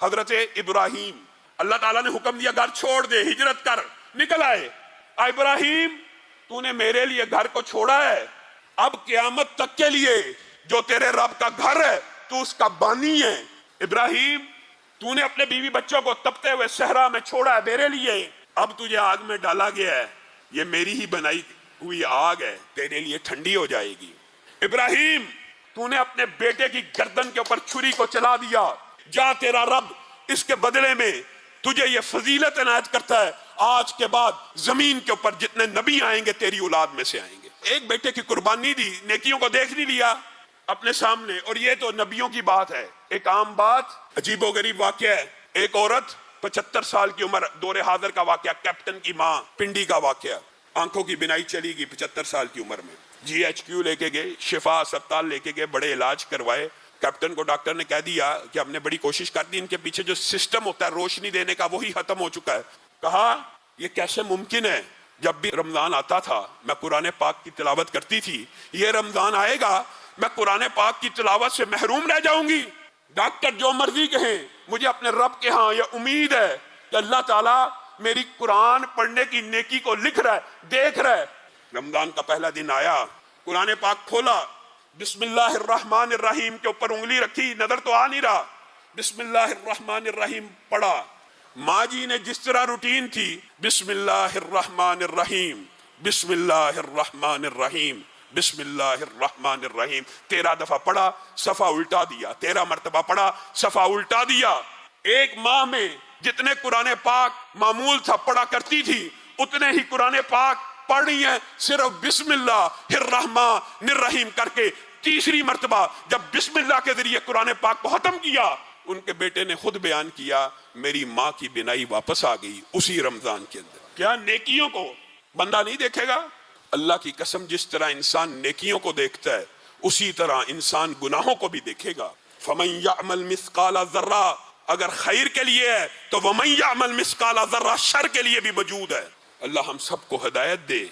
حضرت ابراہیم، اللہ تعالیٰ نے حکم دیا گھر چھوڑ دے، ہجرت کر، نکل آئے۔ ابراہیم تو نے میرے لیے گھر کو چھوڑا ہے، اب قیامت تک کے لیے جو تیرے رب کا گھر ہے تو اس کا بانی ہے۔ ابراہیم تو نے اپنے بیوی بچوں کو تپتے ہوئے صحرا میں چھوڑا ہے میرے لیے، اب تجھے آگ میں ڈالا گیا ہے، یہ میری ہی بنائی ہوئی آگ ہے، تیرے لیے ٹھنڈی ہو جائے گی۔ ابراہیم تو نے اپنے بیٹے کی گردن کے اوپر چھری کو چلا دیا، جا تیرا رب اس کے بدلے میں تجھے یہ فضیلت عنایت کرتا ہے، آج کے بعد زمین کے اوپر جتنے نبی آئیں گے تیری اولاد میں سے آئیں گے۔ ایک بیٹے کی قربانی دی، نیکیوں کو دیکھ نہیں لیا اپنے سامنے، اور یہ تو نبیوں کی بات ہے۔ ایک عام بات، عجیب و غریب واقعہ ہے، ایک عورت 75 سال کی عمر، دور حاضر کا واقعہ، کیپٹن کی ماں، پنڈی کا واقعہ، آنکھوں کی بینائی چلی گئی 75 سال کی عمر میں، جی ایچ کیو لے کے گئے، شفا اسپتال لے کے گئے، بڑے علاج کروائے۔ کیپٹن کو ڈاکٹر نے کہہ دیا کہ ہم نے بڑی کوشش کر دی، ان کے پیچھے جو سسٹم ہوتا ہے روشنی دینے کا وہی ختم ہو چکا ہے۔ کہا یہ کیسے ممکن ہے، جب بھی رمضان آتا تھا میں قرآن پاک کی تلاوت کرتی تھی، یہ رمضان آئے گا میں قرآن پاک کی تلاوت سے محروم رہ جاؤں گی۔ ڈاکٹر جو مرضی کہیں، مجھے اپنے رب کے ہاں یہ امید ہے کہ اللہ تعالیٰ میری قرآن پڑھنے کی نیکی کو لکھ رہا ہے، دیکھ رہا ہے۔ رمضان کا پہلا دن آیا، قرآن پاک کھولا، بسم اللہ الرحمن الرحیم کے اوپر انگلی رکھی، نظر تو آ نہیں رہا، بسم اللہ الرحمن الرحیم پڑھا۔ ماں جی نے جس طرح روٹین تھی، بسم اللہ الرحمن الرحیم، بسم اللہ الرحمن الرحیم، بسم اللہ الرحمن الرحیم 13 دفعہ پڑھا، صفحہ الٹا دیا، 13 مرتبہ پڑھا، صفحہ الٹا دیا۔ ایک ماہ میں جتنے قرآن پاک معمول تھا پڑھا کرتی تھی، اتنے ہی قرآن پاک پڑھ رہی ہیں، صرف بسم اللہ الرحمن الرحیم کر کے۔ تیسری مرتبہ جب بسم اللہ کے ذریعے قرآن پاک کو ختم کیا، ان کے بیٹے نے خود بیان کیا، میری ماں کی بینائی واپس آ گئی اسی رمضان کے اندر۔ کیا نیکیوں کو بندہ نہیں دیکھے گا؟ اللہ کی قسم، جس طرح انسان نیکیوں کو دیکھتا ہے اسی طرح انسان گناہوں کو بھی دیکھے گا۔ فَمَن يَعْمَلْ مِثْقَالَ ذَرَّةٍ، اگر خیر کے لیے ہے تو وَمَن يَعْمَلْ مِثْقَالَ ذَرَّةٍ شر کے لیے بھی موجود ہے۔ اللہ ہم سب کو ہدایت دے۔